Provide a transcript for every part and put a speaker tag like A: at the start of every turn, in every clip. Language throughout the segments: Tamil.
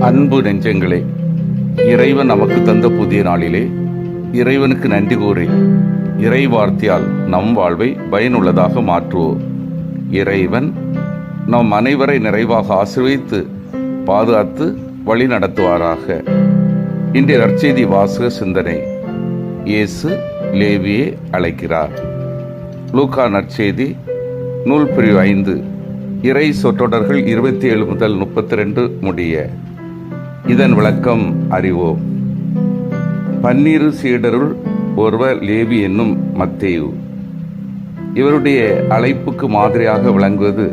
A: அன்பு நெஞ்சங்களே, இறைவன் நமக்கு தந்த புதிய நாளிலே இறைவனுக்கு நன்றி கூறி இறை வார்த்தையால் நம் வாழ்வை பயனுள்ளதாக மாற்றுவோம். இறைவன் நம் அனைவரை நிறைவாக ஆசீர்வதித்து பாதுகாத்து வழி நடத்துவாராக. இன்றைய நற்செய்தி வாசக சிந்தனை. இயேசு லேவியை அழைக்கிறார். லூக்கா நற்செய்தி நூல் பிரிவு 5 இறை சொற்றொடர்கள் 27 முதல் 32 முடிய. இதன் விளக்கம் அறிவோம். 12 சீடருள் ஒருவர் லேவி என்னும் மத்தேயு. இவருடைய அழைப்புக்கு மாதிரியாக விளங்குவது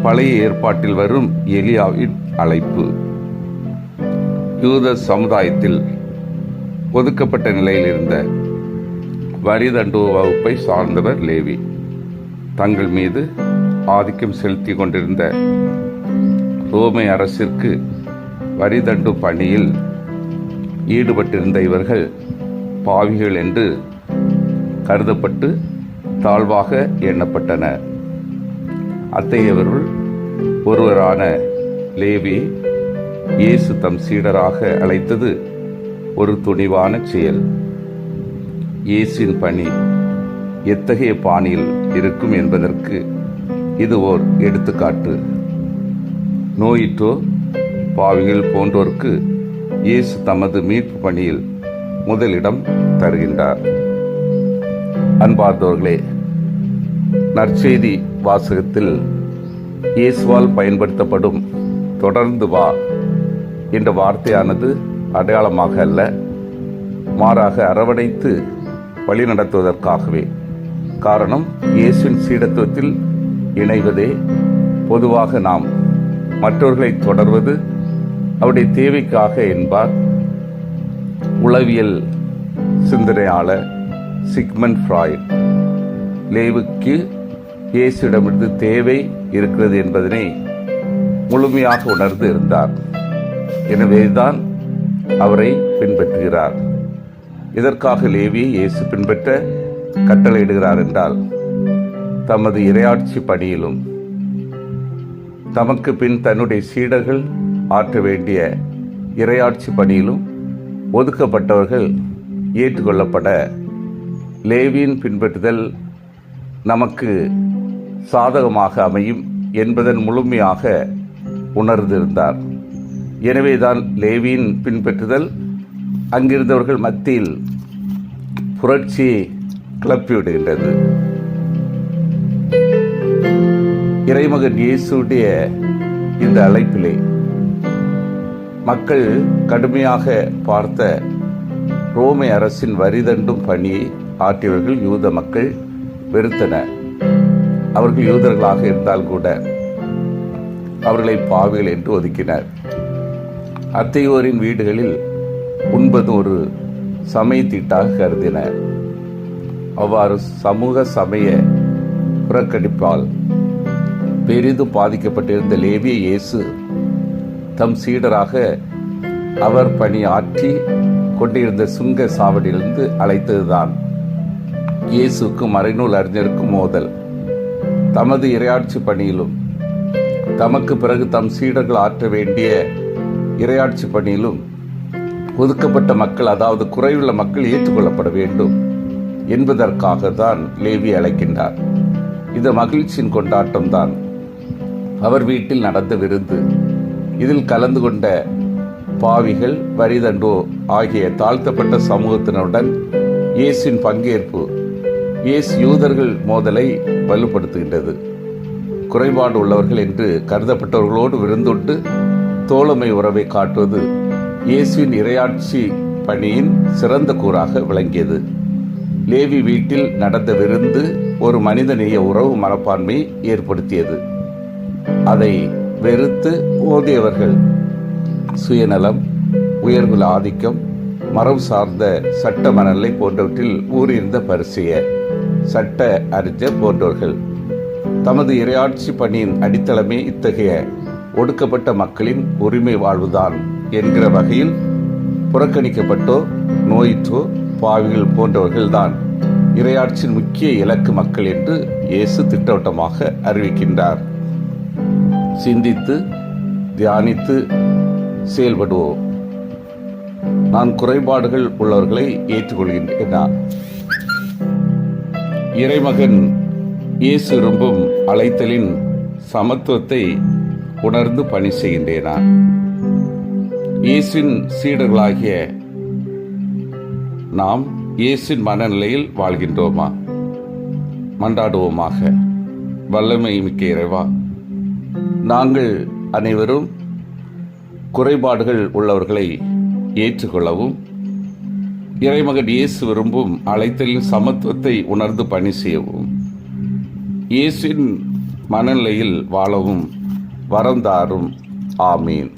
A: பழைய ஏற்பாட்டில் வரும் எலியாவின் அழைப்பு. யூத சமுதாயத்தில் ஒதுக்கப்பட்ட நிலையில் இருந்த வரிதண்டு வகுப்பை சார்ந்தவர் லேவி. தங்கள் மீது ஆதிக்கம் செலுத்தி கொண்டிருந்த ரோமை அரசிற்கு வரிதண்டு பணியில் ஈடுபட்டிருந்த இவர்கள் பாவிகள் என்று கருதப்பட்டு தாழ்வாக எண்ணப்பட்டனர். அத்தகையவருள் ஒருவரான லேவி இயேசு தம் சீடராக அழைத்தது ஒரு துணிவான செயல். இயேசுவின் பணி எத்தகைய பாணியில் இருக்கும் என்பதற்கு இது ஓர் எடுத்துக்காட்டு. நோயிற்றோ பாவிகள் போன்றோருக்கு இயேசு தமது மீட்பு பணியில் முதலிடம் தருகின்றார். அன்பார்ந்தவர்களே, நற்செய்தி வாசகத்தில் இயேசுவால் பயன்படுத்தப்படும் தொடர்ந்து வா என்ற வார்த்தையானது அடையாளமாக அல்ல, மாறாக அரவணைத்து வழி நடத்துவதற்காகவே. காரணம், இயேசுவின் சீடத்துவத்தில் இணைவதே பொதுவாக நாம் மற்றவர்களை தொடர்வது அவருடைய தேவைக்காக என்பார் உளவியல் சிந்தனையாளர் சிக்மண்ட் ஃப்ராய்ட். லேவிக்கு இயேசுவிடமிருந்து தேவை இருக்கிறது என்பதனை முழுமையாக உணர்ந்து இருந்தார். எனவேதான் அவரை பின்பற்றுகிறார். இதற்காக லேவியை இயேசு பின்பற்ற கட்டளையிடுகிறார் என்றால், தமது இறையாட்சி பணியிலும் தமக்கு பின் தன்னுடைய சீடர்கள் ஆற்ற வேண்டிய இறையாட்சி பணியிலும் ஒதுக்கப்பட்டவர்கள் ஏற்றுக்கொள்ளப்பட லேவியின் பின்பற்றுதல் நமக்கு சாதகமாக அமையும் என்பதன் முழுமையாக உணர்ந்திருந்தார். எனவேதான் லேவியின் பின்பற்றுதல் அங்கிருந்தவர்கள் மத்தியில் புரட்சியை கிளப்பிவிடுகின்றது. இறைமகன் இயேசுடைய இந்த அழைப்பிலே மக்கள் கடுமையாக பார்த்த ரோமை அரசின் வரிதண்டும் பணியை ஆற்றியவர்கள் யூத மக்கள் வெறுத்தனர். அவர்கள் யூதர்களாக இருந்தால் கூட அவர்களை பாவிகள் என்று ஒதுக்கினர். அத்தையோரின் வீடுகளில் உண்பது ஒரு சமய தீட்டாக கருதினர். அவ்வாறு சமூக சமய புறக்கணிப்பால் பெரிதும் பாதிக்கப்பட்டிருந்த லேவிய இயேசு தம் சீடராக அவர் பணி ஆற்றி கொண்டிருந்த சுங்க சாவடியிலிருந்து அழைத்ததுதான். இயேசுக்கும் மறைநூல் அறிஞருக்கும் மோதல். தமது இறையாட்சி பணியிலும் தமக்கு பிறகு தம் சீடர்கள் ஆற்ற வேண்டிய இறையாட்சி பணியிலும் ஒதுக்கப்பட்ட மக்கள், அதாவது குறைவுள்ள மக்கள் ஏற்றுக்கொள்ளப்பட வேண்டும் என்பதற்காக தான் லேவி அழைக்கின்றார். இது மகிழ்ச்சியின் கொண்டாட்டம் தான். அவர் வீட்டில் நடந்த விருந்து. இதில் கலந்து கொண்ட பாவிகள், வரிதண்டோ ஆகிய தாழ்த்தப்பட்ட சமூகத்தினருடன் இயேசுவின் பங்கேற்பு இயேசு யூதர்கள் மோதலை வலுப்படுத்துகின்றது. குறைபாடு உள்ளவர்கள் என்று கருதப்பட்டவர்களோடு விருந்துண்டு தோழமை உறவை காட்டுவது இயேசுவின் இறையாட்சி பணியின் சிறந்த கூறாக விளங்கியது. லேவி வீட்டில் நடந்த விருந்து ஒரு மனிதநேய உறவு மனப்பான்மையை ஏற்படுத்தியது. அதை வெறுத்து ஓதியவர்கள் சுயநலம், உயர்குல ஆதிக்கம், மரம் சார்ந்த சட்ட மனநிலை போன்றவற்றில் ஊறியிருந்த பரிசெயர், சட்ட அறிஞர் போன்றவர்கள். தமது இறையாட்சி பணியின் அடித்தளமே இத்தகைய ஒடுக்கப்பட்ட மக்களின் உரிமை வாழ்வுதான் என்கிற வகையில் புறக்கணிக்கப்பட்டோ நோயிற்றோ பாவிகள் போன்றவர்கள்தான் இறையாட்சியின் முக்கிய இலக்கு மக்கள் என்று இயேசு திட்டவட்டமாக அறிவிக்கின்றார். சிந்தித்து தியானித்து செயல்படுவோம். நான் குறைபாடுகள் உள்ளவர்களை ஏற்றுக்கொள்கின்றேனா? இறைமகன் இயேசு விரும்பும் அழைத்தலின் சமத்துவத்தை உணர்ந்து பணி செய்கின்றேனா? இயேசுவின் சீடர்களாகிய நாம் இயேசுவின் மனநிலையில் வாழ்கின்றோமா? மன்றாடுவோமாக. வல்லமை மிக்க இறைவா, நாங்கள் அனைவரும் குறைபாடுகள் உள்ளவர்களை ஏற்றுக்கொள்ளவும், இறைமகன் இயேசு விரும்பும் அழைத்தலின் சமத்துவத்தை உணர்ந்து பணி செய்யவும், இயேசுவின் மனநிலையில் வாழவும் வரம் தாரும். ஆமீன்.